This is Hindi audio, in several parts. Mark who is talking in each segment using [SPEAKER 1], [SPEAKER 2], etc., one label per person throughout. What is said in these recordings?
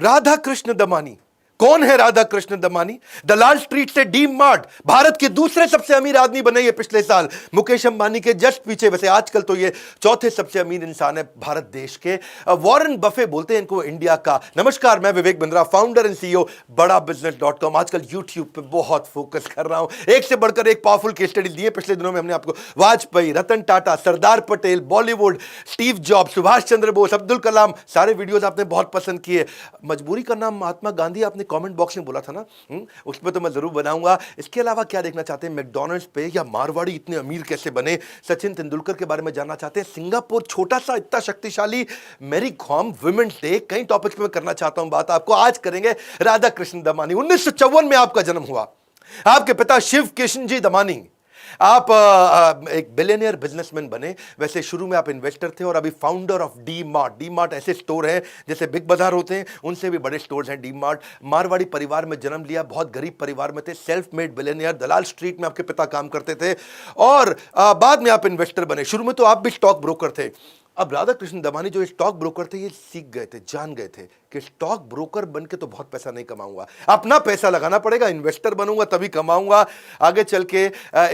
[SPEAKER 1] राधा कृष्ण दमानी। कौन है राधा कृष्ण दमानी? दलाल स्ट्रीट से डी मार्ट भारत के दूसरे सबसे अमीर आदमी बने ये पिछले साल, मुकेश अंबानी के जस्ट पीछे। वैसे आजकल तो ये चौथे सबसे अमीर इंसान है भारत देश के। वॉरेन बफे बोलते हैं इनको इंडिया का। नमस्कार, मैं Vivek Bindra, founder and CEO बड़ा बिजनेस.com। आजकल यूट्यूब पे बहुत फोकस कर रहा हूं, एक से बढ़कर एक पावरफुल केस स्टडी दिए पिछले दिनों में हमने आपको। वाजपेयी, रतन टाटा, सरदार पटेल, बॉलीवुड, स्टीव जॉब, सुभाष चंद्र बोस, अब्दुल कलाम, सारे वीडियोस आपने बहुत पसंद किए। मजबूरी का नाम महात्मा गांधी आपने कमेंट बॉक्स में बोला था ना, उस पर तो मैं जरूर बनाऊंगा। इसके अलावा क्या देखना चाहते हैं? मैकडॉनल्ड्स पे या मारवाड़ी इतने अमीर कैसे बने? सचिन तेंदुलकर के बारे में जानना चाहते हैं? सिंगापुर छोटा सा इतना शक्तिशाली? मैरी कॉम, वुमेन्स डे, कई टॉपिक्स पे मैं करना चाहता हूं बात। आपको आज करेंगे राधा कृष्ण दमानी। 1954 में आपका जन्म हुआ। आपके पिता शिव किशन जी दमानी, आप एक बिलियनियर बिजनेसमैन बने। वैसे शुरू में आप इन्वेस्टर थे और अभी founder of D mart. D mart ऐसे स्टोर हैं जैसे बिग बाजार होते हैं, उनसे भी बड़े स्टोर्स हैं डी मार्ट। मारवाड़ी परिवार में जन्म लिया, बहुत गरीब परिवार में थे, सेल्फ मेड बिलियनियर। दलाल स्ट्रीट में आपके पिता काम करते थे और बाद में आप इन्वेस्टर बने। शुरू में तो आप भी स्टॉक ब्रोकर थे। अब राधा कृष्ण दमानी जो स्टॉक ब्रोकर थे, ये सीख गए थे, जान गए थे कि स्टॉक ब्रोकर बन के तो बहुत पैसा नहीं कमाऊंगा, अपना पैसा लगाना पड़ेगा, इन्वेस्टर बनूंगा तभी कमाऊंगा आगे चल के।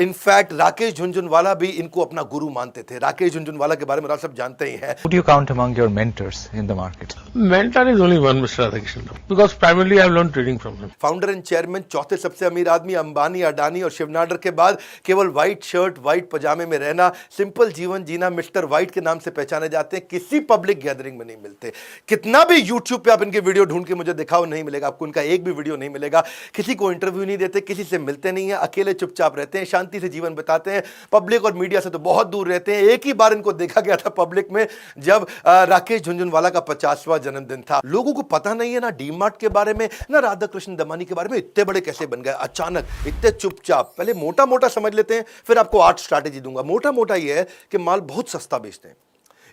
[SPEAKER 1] इनफैक्ट राकेश झुनझुनवाला भी इनको अपना गुरु मानते थे। राकेश झुनझुनवाला के बारे में आप सब जानते ही हैं।
[SPEAKER 2] Who do you count among your mentors in the market?
[SPEAKER 3] Mentor is only one, Mr. Radhakrishnan, because primarily I have learned trading from him.
[SPEAKER 1] Founder and chairman, चौथे सबसे अमीर आदमी, अंबानी, अडानी और शिवनाडर के बाद केवल व्हाइट शर्ट, व्हाइट पजामे में रहना, सिंपल जीवन जीना, मिस्टर व्हाइट के नाम से पहचाने जाते हैं। किसी पब्लिक गैदरिंग में नहीं मिलते। कितना भी यूट्यूब पे आप इनके वीडियो ढूंढ के मुझे दिखाओ, नहीं मिलेगा आपको, इनका एक भी वीडियो नहीं मिलेगा। किसी को इंटरव्यू नहीं देते, किसी से मिलते नहीं है, अकेले चुपचाप रहते हैं, शांति से जीवन बिताते हैं। पब्लिक और मीडिया से तो बहुत दूर रहते हैं। एक ही बार इनको देखा गया था पब्लिक में, जब राकेश झुनझुनवाला का 50वां जन्मदिन था। लोगों को पता नहीं है ना डी मार्ट के बारे में, ना राधा कृष्ण दमानी के बारे में। इतने बड़े कैसे बन गए अचानक, इतने चुपचाप? पहले मोटा मोटा समझ लेते हैं, फिर आपको आर्ट स्ट्रैटेजी दूंगा। मोटा मोटा यह है कि माल बहुत सस्ता बेचते हैं।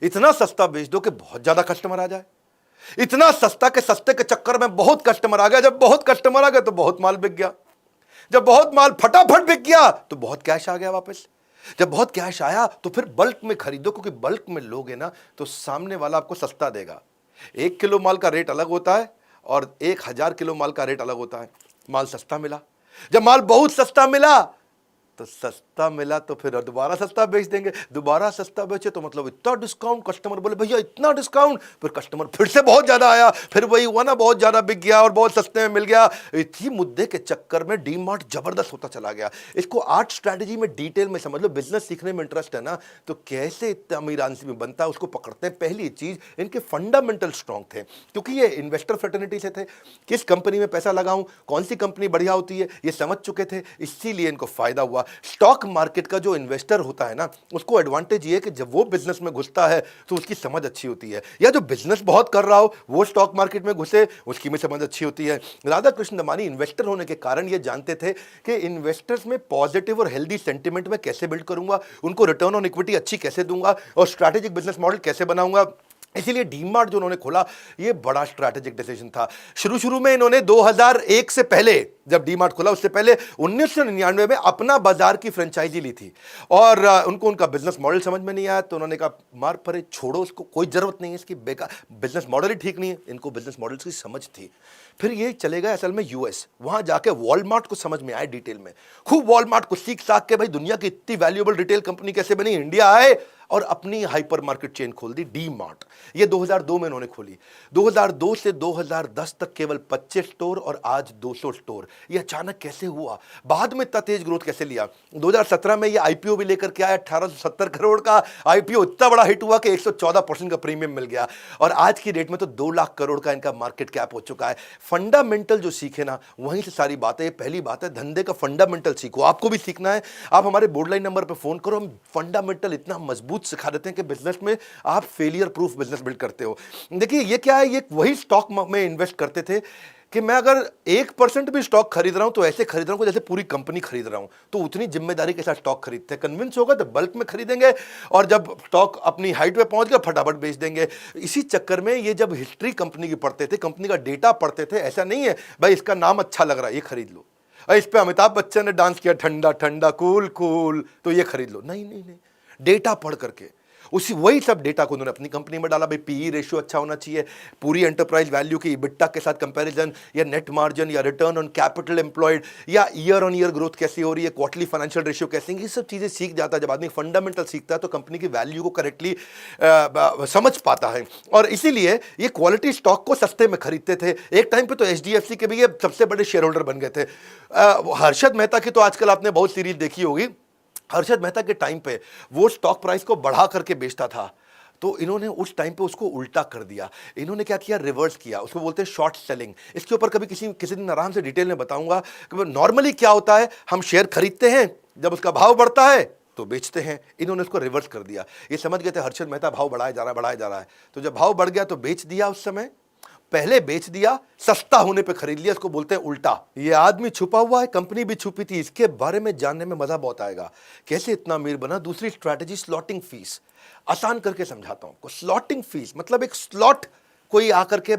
[SPEAKER 1] इतना सस्ता बेच दो कि बहुत ज्यादा कस्टमर आ जाए। इतना सस्ता कि सस्ते के चक्कर में बहुत कस्टमर आ गया। जब बहुत कस्टमर आ गए तो बहुत माल बिक गया। जब बहुत माल फटाफट बिक गया तो बहुत कैश आ गया वापस। जब बहुत कैश आया तो फिर बल्क में खरीदो, क्योंकि बल्क में लोगे ना तो सामने वाला आपको सस्ता देगा। 1 किलो माल का रेट अलग होता है और 1000 किलो माल का रेट अलग होता है। माल सस्ता मिला। जब माल बहुत सस्ता मिला तो सस्ता मिला तो फिर दोबारा सस्ता बेच देंगे। दोबारा सस्ता बेचे तो मतलब इतना डिस्काउंट, कस्टमर बोले भैया इतना डिस्काउंट, फिर कस्टमर फिर से बहुत ज्यादा आया, फिर वही हुआ ना, बहुत ज्यादा बिक गया और बहुत सस्ते में मिल गया। इसी मुद्दे के चक्कर में डी मार्ट जबरदस्त होता चला गया। इसको आर्ट स्ट्रैटेजी में डिटेल में समझ लो। बिजनेस सीखने में इंटरेस्ट है ना, तो कैसे इतना अमीर आदमी बनता है उसको पकड़ते हैं। पहली चीज, इनके फंडामेंटल स्ट्रॉन्ग थे, क्योंकि ये इन्वेस्टर फ्रेटर्निटी से थे। किस कंपनी में पैसा लगाऊं, कौन सी कंपनी बढ़िया होती है, ये समझ चुके थे, इसीलिए इनको फायदा हुआ। स्टॉक मार्केट का जो इन्वेस्टर होता है ना, उसको एडवांटेज ये है कि जब वो बिजनेस में घुसता है तो उसकी समझ अच्छी होती है, या जो बिजनेस बहुत कर रहा हो वो स्टॉक मार्केट में घुसे, उसकी भी समझ अच्छी होती है। राधा कृष्ण दमानी इन्वेस्टर होने के कारण ये जानते थे कि इन्वेस्टर्स में पॉजिटिव और हेल्दी सेंटिमेंट में कैसे बिल्ड करूंगा, उनको रिटर्न ऑन इक्विटी अच्छी कैसे दूंगा और स्ट्रैटेजिक बिजनेस मॉडल कैसे बनाऊंगा। इसीलिए डी मार्ट जो उन्होंने खोला, ये बड़ा स्ट्रैटेजिक डिसीजन था। शुरू में इन्होंने 2001 से पहले, जब डी मार्ट खोला उससे पहले 1999 में अपना बाजार की फ्रेंचाइजी ली थी और उनको उनका बिजनेस मॉडल समझ में नहीं आया, तो उन्होंने कहा मार परे, छोड़ो उसको, कोई जरूरत नहीं है इसकी, बेकार, बिजनेस मॉडल ही ठीक नहीं है। इनको बिजनेस मॉडल की समझ थी। फिर ये चले गए असल में यूएस, वहां जाके वॉलमार्ट को समझ में आए डिटेल में, खूब वॉलमार्ट को सीख साख के भाई दुनिया की इतनी वैल्यूएबल रिटेल कंपनी कैसे बनी। इंडिया आए और अपनी हाइपर मार्केट चेन खोल दी, डी मार्ट। ये 2002 में उन्होंने खोली। 2002 से 2010 तक केवल 25 स्टोर और आज 200 स्टोर। ये अचानक कैसे हुआ, बाद में इतना तेज ग्रोथ कैसे लिया? 2017 में ये आईपीओ भी लेकर के आया, 1870 करोड़ का आईपीओ। इतना बड़ा हिट हुआ कि 114% का प्रीमियम मिल गया और आज की डेट में तो 2 लाख करोड़ का इनका मार्केट कैप हो चुका है। फंडामेंटल जो सीखे ना, वहीं से सारी बातें। पहली बात है, धंधे का फंडामेंटल सीखो। आपको भी सीखना है, आप हमारे बोर्डलाइन नंबर पर फोन करो, हम फंडामेंटल इतना मजबूत सिखा देते हैं कि बिजनेस में आप फेलियर प्रूफ बिजनेस बिल्ड करते हो। देखिए ये क्या है, ये वही स्टॉक में इन्वेस्ट करते थे कि मैं अगर 1% भी स्टॉक खरीद रहा हूं तो ऐसे खरीद रहा हूं जैसे पूरी कंपनी खरीद रहा हूं, तो उतनी जिम्मेदारी के साथ स्टॉक खरीदते हैं। कन्विंस होगा तो बल्क में खरीदेंगे और जब स्टॉक अपनी हाइट पे पहुंच गया फटाफट बेच देंगे। इसी चक्कर में ये जब हिस्ट्री कंपनी की पढ़ते थे, कंपनी का डेटा पढ़ते थे, ऐसा नहीं है भाई इसका नाम अच्छा लग रहा है ये खरीद लो, इस पे अमिताभ बच्चन ने डांस किया ठंडा ठंडा कूल कूल तो ये खरीद लो, नहीं नहीं नहीं, डेटा पढ़ करके। उसी वही सब डेटा को उन्होंने अपनी कंपनी में डाला। भाई पीई रेशियो अच्छा होना चाहिए, पूरी एंटरप्राइज वैल्यू की इबिट्टा के साथ कंपैरिजन, या नेट मार्जिन, या रिटर्न ऑन कैपिटल एम्प्लॉयड, या ईयर ऑन ईयर ग्रोथ कैसी हो रही है, क्वार्टरली फाइनेंशियल रेशियो कैसे, ये सब चीज़ें सीख जाता है। जब आदमी फंडामेंटल सीखता है तो कंपनी की वैल्यू को करेक्टली समझ पाता है। और इसीलिए ये क्वालिटी स्टॉक को सस्ते में खरीदते थे। एक टाइम पे तो एचडीएफसी के भी ये सबसे बड़े शेयर होल्डर बन गए थे। हर्षद मेहता की तो आजकल आपने बहुत सीरीज देखी होगी। हर्षद मेहता के टाइम पे वो स्टॉक प्राइस को बढ़ा करके बेचता था, तो इन्होंने उस टाइम पे उसको उल्टा कर दिया। इन्होंने क्या किया, रिवर्स किया। उसको बोलते हैं शॉर्ट सेलिंग। इसके ऊपर कभी किसी दिन आराम से डिटेल में बताऊंगा कि नॉर्मली क्या होता है। हम शेयर खरीदते हैं, जब उसका भाव बढ़ता है तो बेचते हैं। इन्होंने उसको रिवर्स कर दिया। ये समझ गए थे हर्षद मेहता भाव बढ़ाया जा रहा है, तो जब भाव बढ़ गया तो बेच दिया। उस समय पहले बेच दिया, सस्ता होने पे खरीद लिया। इसको बोलते हैं उल्टा। ये आदमी छुपा हुआ है, कंपनी भी छुपी थी। इसके बारे में जानने में मजा बहुत आएगा, कैसे इतना अमीर बना। दूसरी स्ट्रैटेजी स्लॉटिंग फीस। आसान करके समझाता हूं। स्लॉटिंग फीस मतलब एक स्लॉट कोई आकर के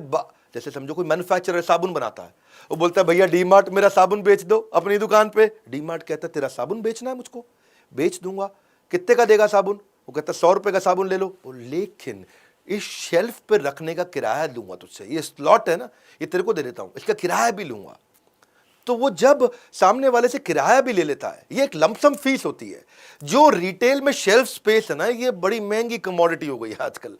[SPEAKER 1] जैसे समझो कोई मैन्युफैक्चरर साबुन बनाता है, वो बोलता है भैया डीमार्ट मेरा साबुन बेच दो अपनी दुकान पे। डीमार्ट कहता है तेरा साबुन बेचना है, मुझको बेच दूंगा। कितने का देगा साबुन? वो कहता है 100 रुपए का साबुन ले लो। लेकिन इस शेल्फ पे रखने का किराया लूंगा तुझसे, ये स्लॉट है ना, ये तेरे को दे देता हूं, इसका किराया भी लूंगा। तो वो जब सामने वाले से किराया भी ले लेता है, ये एक लमसम फीस होती है। जो रिटेल में शेल्फ स्पेस है ना, ये बड़ी महंगी कमोडिटी हो गई है आजकल,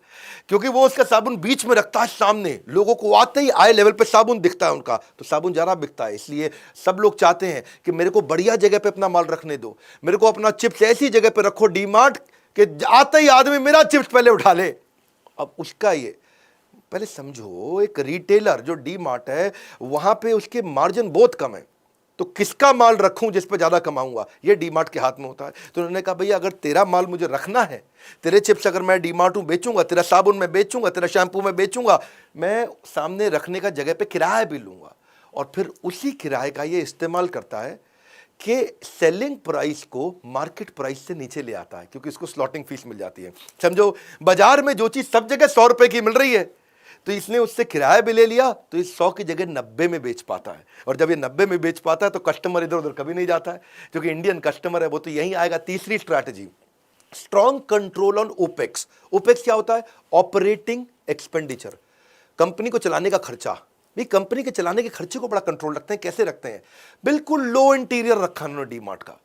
[SPEAKER 1] क्योंकि वो उसका साबुन बीच में रखता है सामने, लोगों को आते ही आई लेवल पे साबुन दिखता है उनका, तो साबुन ज्यादा बिकता है। इसलिए सब लोग चाहते हैं कि मेरे को बढ़िया जगह पे अपना माल रखने दो, मेरे को अपना चिप्स ऐसी जगह पे रखो डीमार्ट के आते ही आदमी मेरा चिप्स पहले उठा ले। अब उसका ये पहले समझो, एक रिटेलर जो डी मार्ट है वहां पे उसके मार्जिन बहुत कम है, तो किसका माल रखूं जिस पे ज्यादा कमाऊंगा, ये डी मार्ट के हाथ में होता है। तो उन्होंने कहा भैया अगर तेरा माल मुझे रखना है, तेरे चिप्स अगर मैं डी मार्ट बेचूंगा, तेरा साबुन में बेचूंगा, तेरा शैम्पू में बेचूंगा, मैं सामने रखने का जगह पे किराया भी लूंगा। और फिर उसी किराए का ये इस्तेमाल करता है कि सेलिंग प्राइस को मार्केट प्राइस से नीचे ले आता है, क्योंकि इसको स्लॉटिंग फीस मिल जाती है। समझो बाजार में जो चीज सब जगह 100 रुपए की मिल रही है, तो इसने उससे किराया भी ले लिया, तो इस 100 की जगह 90 में बेच पाता है। और जब ये 90 में बेच पाता है तो कस्टमर इधर उधर कभी नहीं जाता है, क्योंकि इंडियन कस्टमर है वो तो यहीं आएगा। तीसरी strategy, strong control on opex. Opex क्या होता है? ऑपरेटिंग एक्सपेंडिचर, कंपनी को चलाने का खर्चा। भी कंपनी के चलाने के खर्चे को बड़ा कंट्रोल रखते हैं। कैसे रखते हैं? बिल्कुल लो इंटीरियर रखा उन्होंने डीमार्ट का।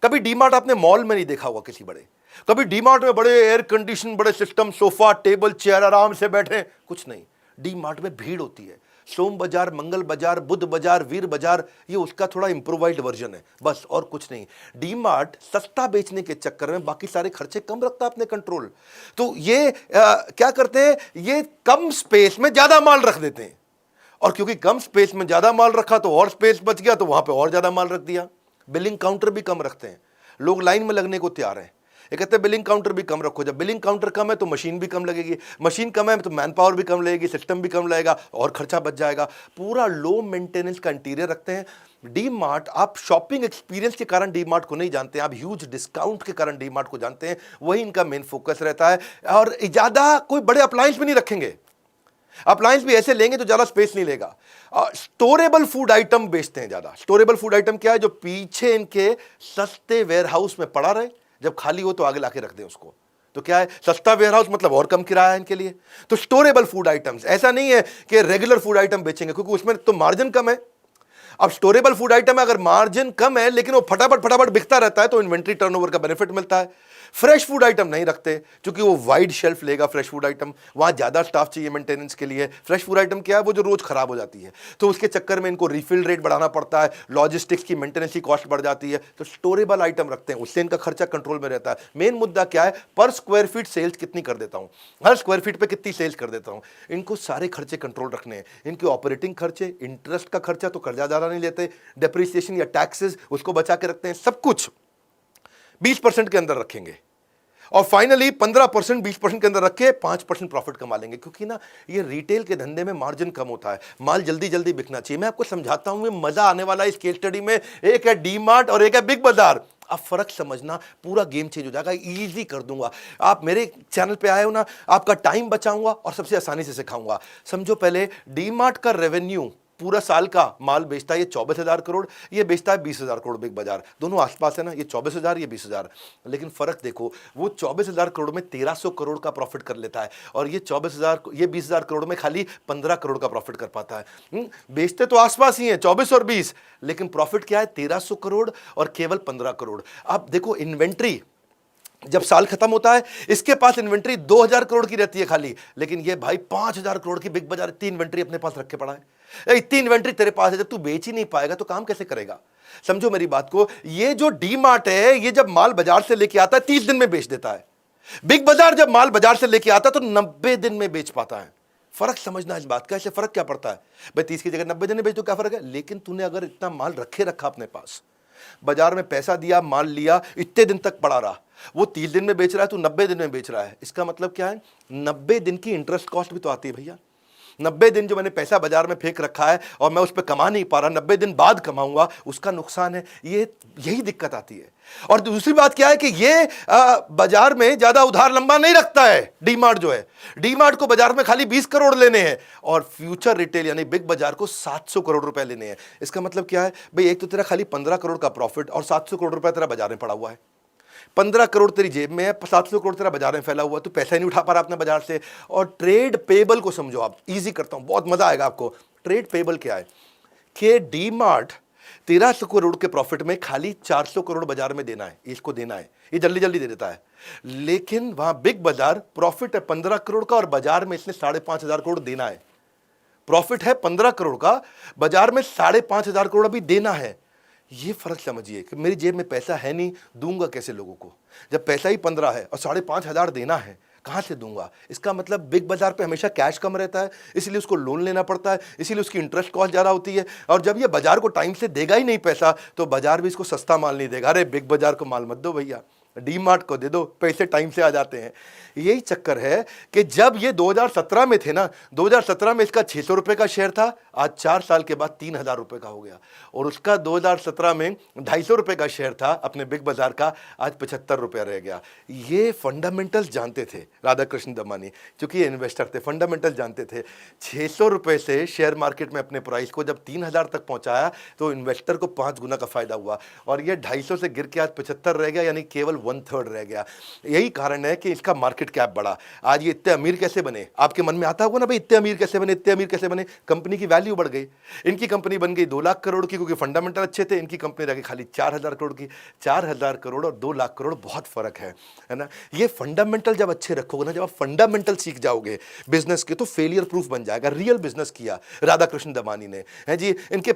[SPEAKER 1] कभी डीमार्ट आपने मॉल में नहीं देखा होगा किसी बड़े, कभी डीमार्ट में बड़े एयर कंडीशन, बड़े सिस्टम, सोफा टेबल चेयर आराम से बैठे, कुछ नहीं। डीमार्ट में भीड़ होती है। सोम बाजार, मंगल बाजार, बुध बाजार, वीर बाजार, ये उसका थोड़ा इंप्रोवाइज्ड वर्जन है, बस और कुछ नहीं। डीमार्ट सस्ता बेचने के चक्कर में बाकी सारे खर्चे कम रखता है अपने कंट्रोल। तो ये क्या करते हैं, ये कम स्पेस में ज्यादा माल रख देते हैं, और क्योंकि कम स्पेस में ज्यादा माल रखा तो और स्पेस बच गया, तो वहां पे और ज्यादा माल रख दिया। बिलिंग काउंटर भी कम रखते हैं, लोग लाइन में लगने को तैयार हैं। ये कहते हैं बिलिंग काउंटर भी कम रखो। जब बिलिंग काउंटर कम है तो मशीन भी कम लगेगी, मशीन कम है तो मैन पावर भी कम लगेगी, सिस्टम भी कम लगेगा और खर्चा बच जाएगा। पूरा लो मेंटेनेंस का इंटीरियर रखते हैं। डी मार्ट, आप शॉपिंग एक्सपीरियंस के कारण डी मार्ट को नहीं जानते, आप ह्यूज डिस्काउंट के कारण डी मार्ट को जानते हैं। वही इनका मेन फोकस रहता है। और ज्यादा कोई बड़े अप्लायंस भी नहीं रखेंगे, अप्लायंस भी ऐसे लेंगे तो ज्यादा स्पेस नहीं लेगा। स्टोरेबल फूड आइटम बेचते हैं ज्यादा। स्टोरेबल फूड आइटम क्या है? जो पीछे इनके सस्ते वेयरहाउस में पड़ा रहे, जब खाली हो तो आगे लाके रख दें उसको। तो क्या है, सस्ता वेयरहाउस मतलब और कम किराया है इनके लिए। तो स्टोरेबल फूड आइटम्स, ऐसा नहीं है कि रेगुलर फूड आइटम बेचेंगे, क्योंकि उसमें तो मार्जिन कम है। अब स्टोरेबल फूड आइटम है, अगर मार्जिन कम है लेकिन वो फटाफट बिकता रहता है, तो इन्वेंट्री टर्नओवर का बेनिफिट मिलता है। फ्रेश फूड आइटम नहीं रखते, क्योंकि वो वाइड शेल्फ लेगा फ्रेश फूड आइटम, वहां ज्यादा स्टाफ चाहिए मेंटेनेंस के लिए। फ्रेश फूड आइटम क्या है? वो जो रोज खराब हो जाती है, तो उसके चक्कर में इनको रिफिल रेट बढ़ाना पड़ता है, लॉजिस्टिक्स की मेंटेनेंस की कॉस्ट बढ़ जाती है। तो स्टोरेबल आइटम रखते हैं, उससे इनका खर्चा कंट्रोल में रहता है। मेन मुद्दा क्या है? पर स्क्वायर फीट सेल्स कितनी कर देता हूं, हर स्क्वायर फीट पे कितनी सेल्स कर देता हूं। इनको सारे खर्चे कंट्रोल रखने हैं। इनके ऑपरेटिंग खर्चे, इंटरेस्ट का खर्चा तो कर्जा ज्यादा नहीं लेते, डेप्रिसिएशन या टैक्सेस उसको बचा के रखते हैं। सब कुछ 20% के अंदर रखेंगे, और फाइनली 15% 20% के अंदर रख के 5% प्रॉफिट कमा लेंगे। क्योंकि ना ये रिटेल के धंधे में मार्जिन कम होता है, माल जल्दी जल्दी बिकना चाहिए। मैं आपको समझाता हूं, मजा आने वाला है इस केस स्टडी में। एक है डी मार्ट और एक है बिग बाजार। अब फर्क समझना, पूरा गेम चेंज हो जाएगा। इजी कर दूंगा। आप मेरे चैनल पे आए हो ना, आपका टाइम बचाऊंगा और सबसे आसानी से सिखाऊंगा। समझो, पहले डी मार्ट का रेवेन्यू पूरा साल का माल बेचता है ये 24,000 करोड़, ये बेचता है 20,000 करोड़ बिग बाजार, दोनों आसपास है ना, ये 24,000 ये 20,000, लेकिन फर्क देखो, वो 24,000 करोड़ में 1300 करोड़ का प्रॉफिट कर लेता है और ये 20,000 करोड़ में खाली 15 करोड़ का प्रॉफिट कर पाता है। बेचते तो आसपास ही है 24 और 20, लेकिन प्रॉफिट क्या है 1300 करोड़ और केवल 15 करोड़। अब देखो इन्वेंट्री जब साल खत्म होता है इसके पास इन्वेंट्री 2000 करोड़ की रहती है खाली, लेकिन ये भाई 5000 करोड़ की बिग बाजार इतनी इन्वेंट्री अपने पास रख के पड़ा है। इतनी इन्वेंट्री तेरे पास है, जब तू बेच ही नहीं पाएगा तो काम कैसे करेगा? समझो मेरी बात को, ये जो डी मार्ट है ये जब माल बाजार से लेके आता है 30 दिन में बेच देता है। बिग बाजार जब माल बाजार से लेके आता है तो 90 दिन में बेच पाता है। फर्क समझना इस बात का, ऐसे फर्क क्या पड़ता है भाई, 30 की जगह 90 दिन में बेच तो क्या फर्क है? लेकिन तूने अगर इतना माल रखा अपने पास, बाजार में पैसा दिया, माल लिया, इतने दिन तक पड़ा रहा, वो 30 दिन में बेच रहा है, तू 90 दिन में बेच रहा है, इसका मतलब क्या है? 90 दिन की इंटरेस्ट कॉस्ट भी तो आती है भैया। 90 दिन जो मैंने पैसा बाजार में फेंक रखा है और मैं उस पर कमा नहीं पा रहा, 90 दिन बाद कमाऊंगा, उसका नुकसान है। यही दिक्कत आती है। और दूसरी बात क्या है कि ये बाजार में ज्यादा उधार लंबा नहीं रखता है। डी मार्ट जो है, डी मार्ट को बाजार में खाली 20 करोड़ लेने हैं और फ्यूचर रिटेल यानी बिग बाजार को 700 करोड़ रुपए लेने हैं। इसका मतलब क्या है भाई, एक तो तेरा खाली 15 करोड़ का प्रॉफिट और 700 करोड़ रुपए तेरा बाजार में पड़ा हुआ है। 15 करोड़ तेरी जेब में है, 700 करोड़ तेरा बाजार में फैला हुआ, तो पैसा ही नहीं उठा पा रहा अपने बाजार से। और ट्रेड पेबल को समझो आप, इजी करता हूं, बहुत मजा आएगा आपको। ट्रेड पेबल क्या है कि डी मार्ट 1300 करोड़ के प्रॉफिट में खाली 400 करोड़ बाजार में देना है, इसको देना है, ये जल्दी जल्दी दे देता है। लेकिन वहां बिग बाजार प्रॉफिट है 15 करोड़ का और बाजार में इसने 5,500 करोड़ देना है। प्रॉफिट है 15 करोड़ का, बाजार में 5,500 करोड़ अभी देना है। ये फर्क समझिए कि मेरी जेब में पैसा है नहीं, दूंगा कैसे लोगों को? जब पैसा ही 15 है और 5,500 देना है, कहां से दूंगा? इसका मतलब बिग बाजार पे हमेशा कैश कम रहता है, इसलिए उसको लोन लेना पड़ता है, इसीलिए उसकी इंटरेस्ट कॉस्ट ज्यादा होती है। और जब ये बाजार को टाइम से देगा ही नहीं पैसा, तो बाजार भी इसको सस्ता माल नहीं देगा। अरे बिग बाजार को माल मत दो भैया, डी मार्ट को दे दो, पैसे टाइम से आ जाते हैं। यही चक्कर है कि जब ये 2017 में थे ना, 2017 में इसका 600 रुपए का शेयर था, आज 4 साल के बाद 3,000 रुपए का हो गया। और उसका 2017 में 250 रुपए का शेयर था अपने बिग बाजार का, आज 75 रुपया रह गया। ये फंडामेंटल्स जानते थे राधा कृष्ण दमानी, क्योंकि ये इन्वेस्टर थे, फंडामेंटल जानते थे। 600 रुपए से शेयर मार्केट में अपने प्राइस को जब 3,000 तक पहुंचाया तो इन्वेस्टर को 5 गुना का फायदा हुआ। और ये 250 से गिर के आज 75 रह गया, यानी केवल 1/3 रह गया। यही कारण है कि इसका मार्केट कैप बढ़ा। आज ये इतने अमीर कैसे बने? आपके मन में आता होगा ना भाई, इतने अमीर कैसे बने, इतने अमीर कैसे बने? कंपनी की वैल्यू बढ़ गई। इनकी कंपनी बन गई 2 लाख करोड़ की, क्योंकि फंडामेंटल अच्छे थे। इनकी कंपनी रह गई खाली 4,000 करोड़ की। 4,000 करोड़ और 2 लाख करोड़ बहुत फर्क है ना? ये फंडामेंटल जब अच्छे रखोगे ना, जब आप फंडामेंटल सीख जाओगे बिजनेस के, तो फेलियर प्रूफ बन जाएगा। रियल बिजनेस किया राधा कृष्ण दमानी ने, है जी। इनके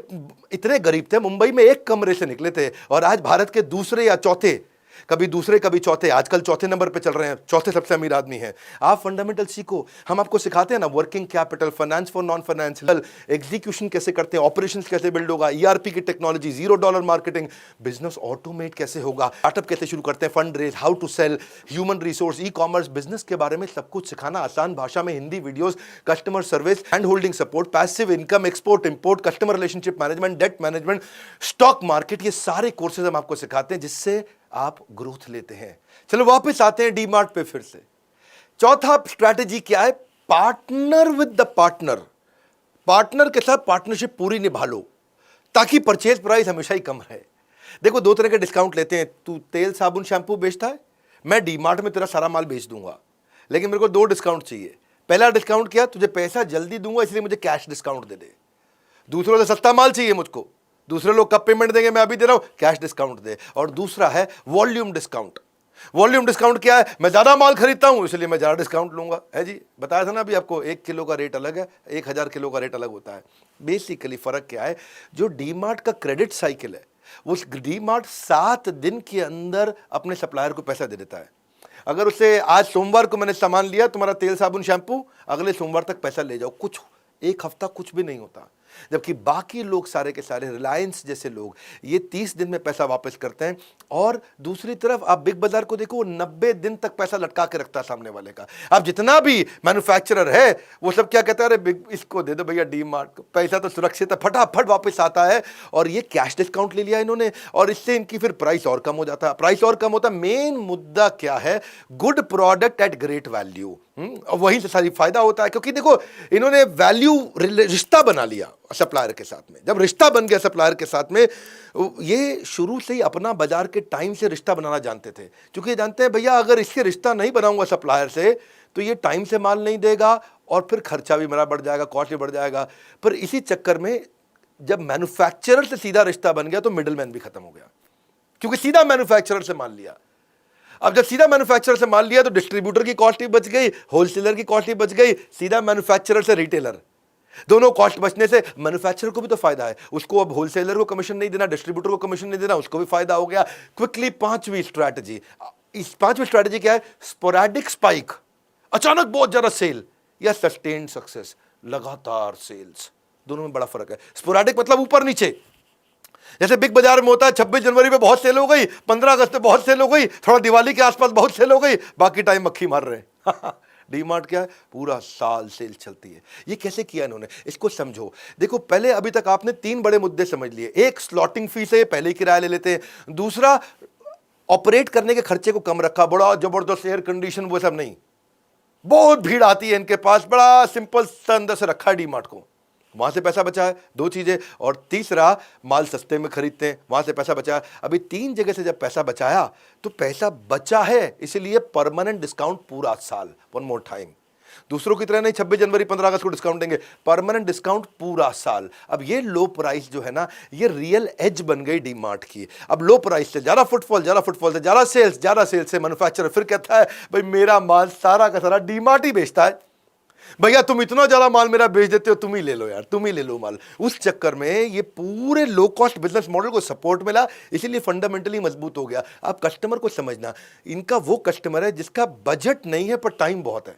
[SPEAKER 1] इतने गरीब थे, मुंबई में एक कमरे से निकले थे और आज भारत के दूसरे या चौथे, कभी दूसरे कभी चौथे, आजकल चौथे नंबर पे चल रहे हैं, चौथे सबसे अमीर आदमी हैं। आप फंडामेंटल सीखो, हम आपको सिखाते हैं ना, working capital, finance for non financial, execution कैसे करते हैं, ऑपरेशंस कैसे बिल्ड होगा, ईआरपी की टेक्नोलॉजी, $0 मार्केटिंग, बिजनेस ऑटोमेट कैसे होगा, स्टार्टअप कैसे शुरू करते हैं, fund raise, how to sell, human resource, e commerce, business के बारे में सब कुछ सिखाना, आसान भाषा में, Hindi videos, customer service, hand holding support, passive income, export import, customer relationship management, debt management, stock market, ये सारे कोर्सेज हम आपको सिखाते हैं जिससे आप ग्रोथ लेते हैं। चलो वापस आते हैं डी मार्ट पे फिर से। चौथा स्ट्रैटेजी क्या है? Partner with the partner. Partner के साथ पार्टनरशिप पूरी निभा लो ताकि परचेज प्राइस हमेशा ही कम रहे। देखो 2 तरह के डिस्काउंट लेते हैं। तू तेल साबुन शैंपू बेचता है, मैं डी मार्ट में तेरा सारा माल बेच दूंगा, लेकिन मेरे को 2 डिस्काउंट चाहिए। पहला डिस्काउंट क्या? तुझे पैसा जल्दी दूंगा इसलिए मुझे कैश डिस्काउंट दे दे। दूसरों से सस्ता माल चाहिए मुझको, दूसरे लोग कब पेमेंट देंगे, मैं अभी दे रहा हूं, कैश डिस्काउंट दे। और दूसरा है वॉल्यूम डिस्काउंट। वॉल्यूम डिस्काउंट क्या है? मैं ज्यादा माल खरीदता हूं इसलिए मैं ज्यादा डिस्काउंट लूंगा, है जी। बताया था ना अभी आपको, 1 किलो का रेट अलग है, 1,000 किलो का रेट अलग होता है। बेसिकली फर्क क्या है? जो डी मार्ट का क्रेडिट साइकिल है, उस डी मार्ट 7 दिन के अंदर अपने सप्लायर को पैसा दे देता है। अगर उससे आज सोमवार को मैंने सामान लिया, तुम्हारा तेल साबुन शैंपू, अगले सोमवार तक पैसा ले जाओ। कुछ 1 हफ्ता कुछ भी नहीं होता। जबकि बाकी लोग सारे के सारे, रिलायंस जैसे लोग, ये 30 दिन में पैसा वापस करते हैं। और दूसरी तरफ आप बिग बाजार को देखो, 90 दिन तक पैसा लटका के रखता है सामने वाले का। अब जितना भी मैन्युफैक्चरर है वो सब क्या कहता है? अरे इसको दे दो भैया डी मार्ट को, पैसा तो सुरक्षित है, फटाफट वापस आता है। और ये कैश डिस्काउंट ले लिया इन्होंने, और इससे इनकी फिर प्राइस और कम हो जाता है। प्राइस और कम होता है। मेन मुद्दा क्या है? Good product at great value. और वहीं से सारी फायदा होता है, क्योंकि देखो इन्होंने वैल्यू रिश्ता बना लिया सप्लायर के साथ में। जब रिश्ता बन गया सप्लायर के साथ में, ये शुरू से ही अपना बाजार के टाइम से रिश्ता बनाना जानते थे, क्योंकि ये जानते हैं भैया अगर इससे रिश्ता नहीं बनाऊंगा सप्लायर से तो ये टाइम से माल नहीं देगा और फिर खर्चा भी मेरा बढ़ जाएगा, कॉस्ट भी बढ़ जाएगा। पर इसी चक्कर में जब मैन्युफैक्चरर से सीधा रिश्ता बन गया तो मिडलमैन भी खत्म हो गया, क्योंकि सीधा मैन्युफैक्चरर से माल लिया। अब जब सीधा मैन्युफैक्चरर से माल लिया तो डिस्ट्रीब्यूटर की कॉस्ट भी बच गई, होलसेलर की कॉस्ट भी बच गई, सीधा मैन्युफैक्चरर से रिटेलर, दोनों कॉस्ट बचने से मैन्युफैक्चरर को भी तो फायदा है। उसको अब होलसेलर को कमीशन नहीं देना, डिस्ट्रीब्यूटर को कमीशन नहीं देना, उसको भी फायदा हो गया। क्विकली पांचवी स्ट्रैटेजी, इस पांचवी स्ट्रैटेजी क्या है? स्पोरैडिक स्पाइक, अचानक बहुत ज्यादा सेल, या सस्टेन्ड सक्सेस, लगातार सेल्स। दोनों में बड़ा फर्क है। स्पोरैडिक मतलब ऊपर नीचे, जैसे बिग बाजार में होता है 26 जनवरी पे बहुत सेल हो गई, 15 अगस्त पे बहुत सेल हो गई, थोड़ा दिवाली के आसपास बहुत सेल हो गई, बाकी टाइम मक्खी मार रहे हैं। डीमार्ट क्या है? पूरा साल सेल चलती है। ये कैसे किया इन्होंने, इसको समझो। देखो पहले अभी तक आपने 3 बड़े मुद्दे समझ लिए। एक, स्लॉटिंग फीस है, पहले ही किराया ले लेते हैं। दूसरा, ऑपरेट करने के खर्चे को कम रखा, बड़ा जबरदस्त एयर कंडीशन वो सब नहीं, बहुत भीड़ आती है इनके पास, बड़ा सिंपल सा अंदर से रखा है डीमार्ट को, वहां से पैसा बचा है। 2 चीजें। और तीसरा, माल सस्ते में खरीदते हैं, वहां से पैसा बचा है। अभी 3 जगह से जब पैसा बचाया तो पैसा बचा है, इसलिए परमानेंट डिस्काउंट पूरा साल। वन मोर टाइम, दूसरों की तरह नहीं 26 जनवरी 15 अगस्त को डिस्काउंट देंगे, परमानेंट डिस्काउंट पूरा साल। अब ये लो प्राइस जो है ना, ये रियल एज बन गई डीमार्ट की। अब लो प्राइस से ज्यादा फुटफॉल, ज्यादा फुटफॉल से ज्यादा सेल्स, ज्यादा सेल्स से मैन्युफैक्चरर फिर कहता है भाई मेरा माल सारा का सारा डीमार्ट ही बेचता है, भैया तुम इतना ज्यादा माल मेरा बेच देते हो, तुम ही ले लो यार, तुम ही ले लो माल। उस चक्कर में ये पूरे लो कॉस्ट बिजनेस मॉडल को सपोर्ट मिला, इसीलिए फंडामेंटली मजबूत हो गया। अब कस्टमर को समझना, इनका वो कस्टमर है जिसका बजट नहीं है पर टाइम बहुत है।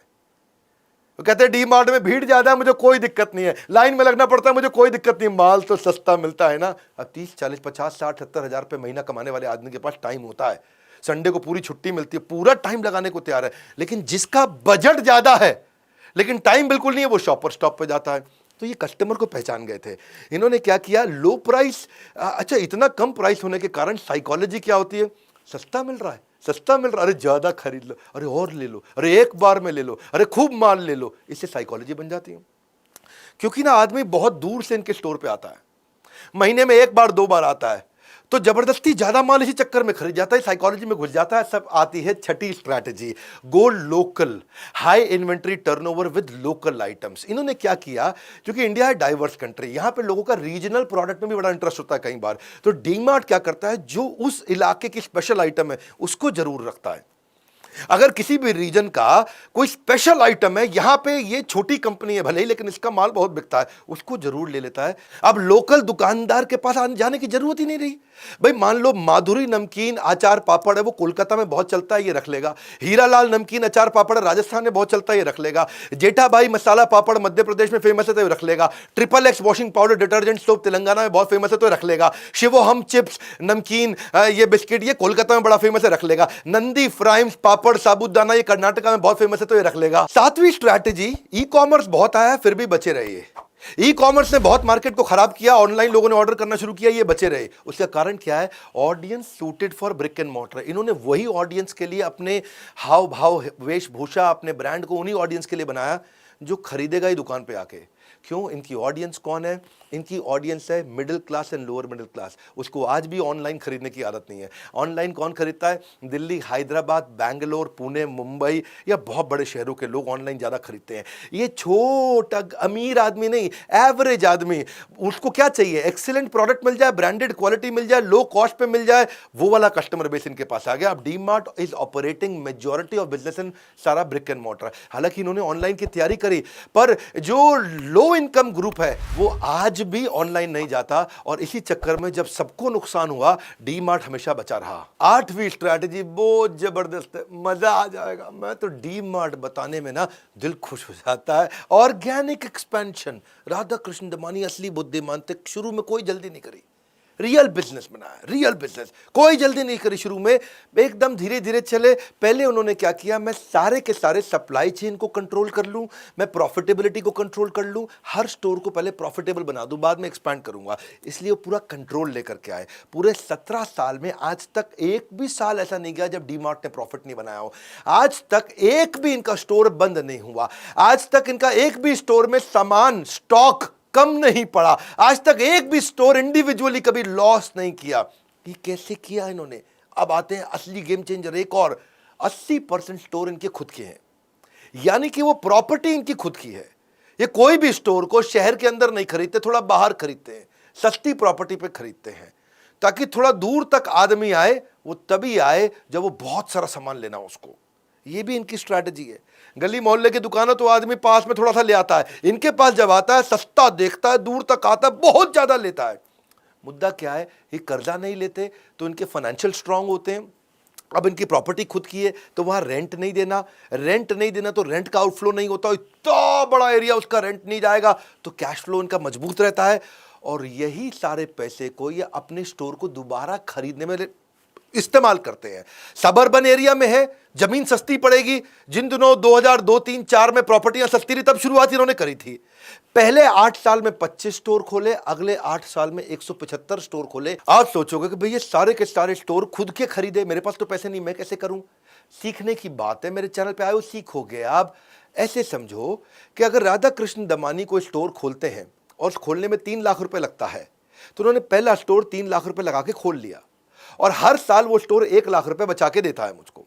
[SPEAKER 1] वो कहते हैं डीमार्ट में भीड़ ज्यादा है, मुझे कोई दिक्कत नहीं है, लाइन में लगना पड़ता है, मुझे कोई दिक्कत नहीं, माल तो सस्ता मिलता है ना। अब 30, 40, 50, 60, 70 हजार रुपये महीना कमाने वाले आदमी के पास टाइम होता है, संडे को पूरी छुट्टी मिलती है, पूरा टाइम लगाने को तैयार है। लेकिन जिसका बजट ज्यादा है लेकिन टाइम बिल्कुल नहीं है, वो शॉपर स्टॉप पे जाता है। तो ये कस्टमर को पहचान गए थे। इन्होंने क्या किया? लो प्राइस। अच्छा, इतना कम प्राइस होने के कारण साइकोलॉजी क्या होती है? सस्ता मिल रहा है, सस्ता मिल रहा है, अरे ज्यादा खरीद लो, अरे और ले लो, अरे एक बार में ले लो, अरे खूब माल ले लो। इससे साइकोलॉजी बन जाती है। क्योंकि ना आदमी बहुत दूर से इनके स्टोर पे आता है, महीने में 1 बार 2 बार आता है, तो जबरदस्ती ज्यादा माल इसी चक्कर में खरीद जाता है, साइकोलॉजी में घुस जाता है। सब आती है छठी strategy, go local, high inventory turnover with local items. इन्होंने क्या किया? क्योंकि इंडिया है डाइवर्स कंट्री, यहां पे लोगों का रीजनल प्रोडक्ट में भी बड़ा इंटरेस्ट होता है कई बार। तो डीमार्ट क्या करता है, जो उस इलाके की स्पेशल आइटम है उसको जरूर रखता है। अगर किसी भी रीजन का कोई स्पेशल आइटम है, यहां पे ये छोटी कंपनी है भले ही, लेकिन इसका माल बहुत बिकता है, उसको जरूर ले लेता है। अब लोकल दुकानदार के पास आने जाने की जरूरत ही नहीं रही। भाई मान लो माधुरी नमकीन अचार पापड़ है, वो कोलकाता में बहुत चलता है, ये रख लेगा। हीरालाल नमकीन अचार पापड़ राजस्थान में बहुत चलता है, ये रख लेगा। जेठाबाई मसाला पापड़ मध्य प्रदेश में फेमस है, तो ये रख लेगा। XXX washing powder detergent soap Telangana में बहुत फेमस है, तो ये रख लेगा। शिवोहम चिप्स नमकीन ये बिस्किट ये कोलकाता में बड़ा फेमस है, रख लेगा। नंदी फ्राइम्स पापड़ साबुदाना ये कर्नाटका में बहुत फेमस है, तो ये रख लेगा। 7वीं स्ट्रैटेजी, ई कॉमर्स बहुत आया फिर भी बचे रहिए। ई कॉमर्स ने बहुत मार्केट को खराब किया, ऑनलाइन लोगों ने ऑर्डर करना शुरू किया, ये बचे रहे। उसका कारण क्या है? Audience suited for brick and mortar. इन्होंने वही ऑडियंस के लिए अपने हाव भाव वेशभूषा, अपने ब्रांड को उन्हीं ऑडियंस के लिए बनाया जो खरीदेगा ही दुकान पे आके। क्यों? इनकी ऑडियंस कौन है? इनकी ऑडियंस है middle class and lower middle class. उसको आज भी ऑनलाइन खरीदने की आदत नहीं है। ऑनलाइन कौन खरीदता है? दिल्ली, हैदराबाद, बैंगलोर, पुणे, मुंबई या बहुत बड़े शहरों के लोग ऑनलाइन ज़्यादा खरीदते हैं। ये छोटा अमीर आदमी नहीं, एवरेज आदमी, उसको क्या चाहिए? एक्सीलेंट प्रोडक्ट मिल जाए, ब्रांडेड क्वालिटी मिल जाए, लो कॉस्ट पे मिल जाए, वो वाला कस्टमर बेस इनके पास आ गया। अब DMart is operating majority of business in सारा ब्रिक एंड मॉर्टर। हालांकि इन्होंने ऑनलाइन की तैयारी करी, पर जो लो इनकम ग्रुप है वो आज भी ऑनलाइन नहीं जाता, और इसी चक्कर में जब सबको नुकसान हुआ, डीमार्ट हमेशा बचा रहा। 8वीं स्ट्रैटेजी बहुत जबरदस्त है, मजा आ जाएगा। मैं तो डीमार्ट बताने में ना दिल खुश हो जाता है। Organic expansion. राधा कृष्ण दमानी असली बुद्धिमान थे, शुरू में कोई जल्दी नहीं करी, रियल बिजनेस बनाया, रियल बिजनेस। कोई जल्दी नहीं करी शुरू में, एकदम धीरे धीरे चले। पहले उन्होंने क्या किया, मैं सारे के सारे सप्लाई चेन को कंट्रोल कर लूं, मैं प्रॉफिटेबिलिटी को कंट्रोल कर लूं, हर स्टोर को पहले प्रॉफिटेबल बना दूं, बाद में एक्सपैंड करूंगा। इसलिए वो पूरा कंट्रोल लेकर के आए। पूरे 17 साल में आज तक एक भी साल ऐसा नहीं गया जब डीमार्ट ने प्रॉफिट नहीं बनाया हो। आज तक एक भी इनका स्टोर बंद नहीं हुआ। आज तक इनका एक भी स्टोर में सामान स्टॉक कम नहीं पड़ा। आज तक एक भी स्टोर इंडिविजुअली कभी लॉस नहीं किया। ये कैसे किया इन्होंने? अब आते हैं असली गेम चेंजर। एक और 80% स्टोर इनके खुद के हैं, यानी कि वो प्रॉपर्टी इनकी खुद की है। ये कोई भी स्टोर को शहर के अंदर नहीं खरीदते, थोड़ा बाहर खरीदते हैं, सस्ती प्रॉपर्टी पे खरीदते हैं, ताकि थोड़ा दूर तक आदमी आए। वो तभी आए जब वो बहुत सारा सामान लेना हो उसको। ये भी इनकी स्ट्रैटेजी है। गली मोहल्ले की दुकान है तो आदमी पास में थोड़ा सा ले आता है, इनके पास जब आता है सस्ता देखता है, दूर तक आता है, बहुत ज्यादा लेता है। मुद्दा क्या है, ये कर्जा नहीं लेते तो इनके फाइनेंशियल स्ट्रांग होते हैं। अब इनकी प्रॉपर्टी खुद की है तो वहां रेंट नहीं देना तो रेंट का आउटफ्लो नहीं होता। इतना बड़ा एरिया उसका रेंट नहीं जाएगा तो कैश फ्लो इनका मजबूत रहता है। और यही सारे पैसे को ये अपने स्टोर को दोबारा खरीदने में इस्तेमाल करते हैं। सबर्बन एरिया में है, जमीन सस्ती पड़ेगी। जिन दिनों 2002, 3, 4 में प्रॉपर्टियां सस्ती थी, तब शुरुआत इन्होंने करी थी। पहले 8 साल में 25 स्टोर खोले, अगले 8 साल में 175 स्टोर खोले। आप सोचोगे कि भाई ये सारे के सारे स्टोर खुद के खरीदे, मेरे पास तो पैसे नहीं, मैं कैसे करूं? सीखने की बात है। मेरे चैनल पे आए हो, सीखोगे आप। ऐसे समझो कि अगर राधा कृष्ण दमानी कोई स्टोर खोलते हैं और खोलने में 3 लाख रुपए लगता है, तो उन्होंने पहला स्टोर 3 लाख रुपए लगा के खोल लिया और हर साल वो स्टोर 1 लाख रुपए बचा के देता है मुझको।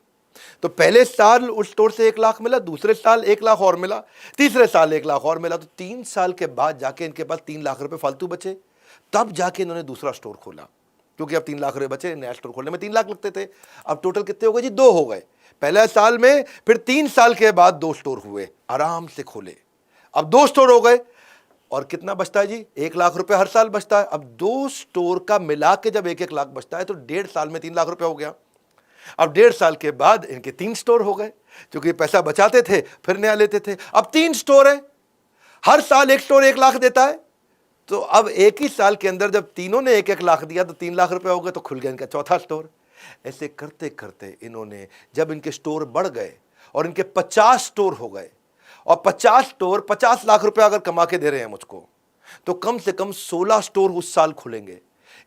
[SPEAKER 1] तो पहले साल उस स्टोर से 1 लाख मिला, दूसरे साल 1 लाख और मिला, तीसरे साल 1 लाख और मिला। तो 3 साल के बाद जाके इनके पास 3 लाख रुपए फालतू बचे। तब जाके इन्होंने दूसरा स्टोर खोला, क्योंकि अब 3 लाख रुपए बचे। नया स्टोर खोलने में 3 लाख लगते थे। अब टोटल कितने हो गए जी? 2 हो गए पहले साल में। फिर 3 साल के बाद 2 स्टोर हुए, आराम से खोले। अब 2 स्टोर हो गए और कितना बचता है जी? 1 लाख रुपए हर साल बचता है। अब 2 स्टोर का मिला के जब 1-1 लाख बचता है तो 1.5 साल में 3 लाख रुपए हो गया। अब 1.5 साल के बाद इनके 3 स्टोर हो गए, क्योंकि पैसा बचाते थे फिर नया लेते थे। अब 3 स्टोर है, हर साल एक स्टोर 1 लाख देता है। तो अब एक ही साल के अंदर जब तीनों ने 1-1 लाख दिया तो 3 लाख रुपए हो गए, तो खुल गया इनका चौथा स्टोर। ऐसे करते करते इन्होंने, जब इनके स्टोर बढ़ गए और इनके 50 स्टोर हो गए, और 50 स्टोर 50 लाख रुपए अगर कमा के दे रहे हैं मुझको, तो कम से कम 16 स्टोर उस साल खुलेंगे।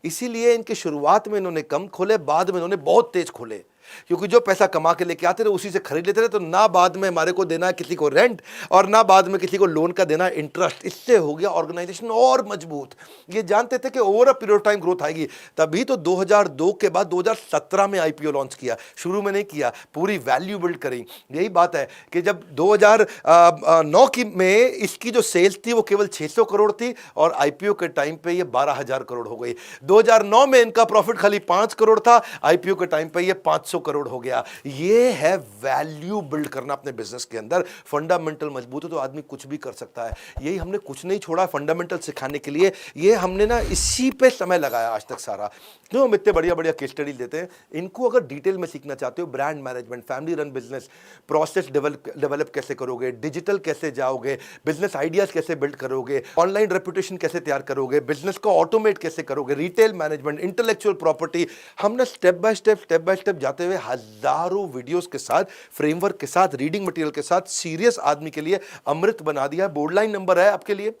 [SPEAKER 1] इसीलिए इनके शुरुआत में इन्होंने कम खोले, बाद में इन्होंने बहुत तेज खोले, क्योंकि जो पैसा कमा के लेके आते थे उसी से खरीद लेते थे। तो ना बाद में हमारे को देना है किसी को रेंट, और ना बाद में किसी को लोन का देना इंटरेस्ट। इससे हो गया ऑर्गेनाइजेशन और मजबूत। ये जानते थे कि over a period of time growth आएगी, तभी तो 2002 के बाद 2017 में आईपीओ लॉन्च किया। शुरू में नहीं किया, पूरी वैल्यू बिल्ड करी। यही बात है कि जब 2009 की में इसकी जो सेल्स थी वो केवल 600 करोड़ थी, और आईपीओ के टाइम पे ये 12,000 करोड़ हो गई। 2009 में इनका प्रॉफिट खाली 5 करोड़ था, आईपीओ के टाइम पे ये 500 करोड़ हो गया। ये है वैल्यू बिल्ड करना अपने बिजनेस के अंदर। फंडामेंटल मजबूत है तो आदमी कुछ भी कर सकता है। यही हमने कुछ नहीं छोड़ा फंडामेंटल सिखाने के लिए। ये हमने ना इसी पे समय लगाया आज तक सारा। क्यों हम इतने बढ़िया बढ़िया केस स्टडी देते हैं। इनको अगर डिटेल में सीखना चाहते हो, brand management, family run business, process develop कैसे करोगे, डिजिटल कैसे जाओगे, बिजनेस आइडियाज कैसे बिल्ड करोगे, ऑनलाइन रेपुटेशन कैसे तैयार करोगे, बिजनेस को ऑटोमेट कैसे करोगे, रिटेल मैनेजमेंट, इंटेलेक्चुअल प्रॉपर्टी, हमने स्टेप बाय स्टेप जाते हुए हजारों वीडियोस के साथ, फ्रेमवर्क के साथ, रीडिंग मटेरियल के साथ सीरियस आदमी के लिए अमृत बना दिया। बोर्ड लाइन नंबर है आपके लिए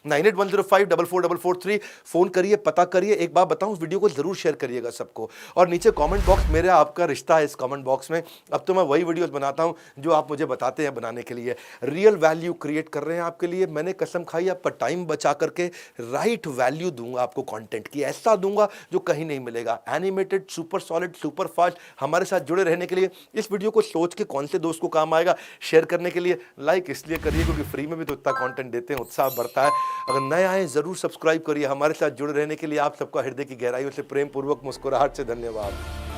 [SPEAKER 1] 9810544443। फोन करिए, पता करिए। एक बात बताऊं, इस वीडियो को जरूर शेयर करिएगा सबको। और नीचे कमेंट बॉक्स, मेरा आपका रिश्ता है इस कमेंट बॉक्स में। अब तो मैं वही वीडियोस बनाता हूं जो आप मुझे बताते हैं बनाने के लिए। रियल वैल्यू क्रिएट कर रहे हैं आपके लिए। मैंने कसम खाई आपका टाइम बचा करके राइट वैल्यू दूंगा आपको, कंटेंट की ऐसा दूंगा जो कहीं नहीं मिलेगा। Animated, super solid, super fast. हमारे साथ जुड़े रहने के लिए इस वीडियो को सोच के कौन से दोस्त को काम आएगा शेयर करने के लिए लाइक इसलिए करिए क्योंकि फ्री में भी तो इतना कंटेंट देते हैं, उत्साह बढ़ता है। अगर नए आए जरूर सब्सक्राइब करिए। हमारे साथ जुड़े रहने के लिए आप सबका हृदय की गहराइयों से प्रेम पूर्वक मुस्कुराहट से धन्यवाद।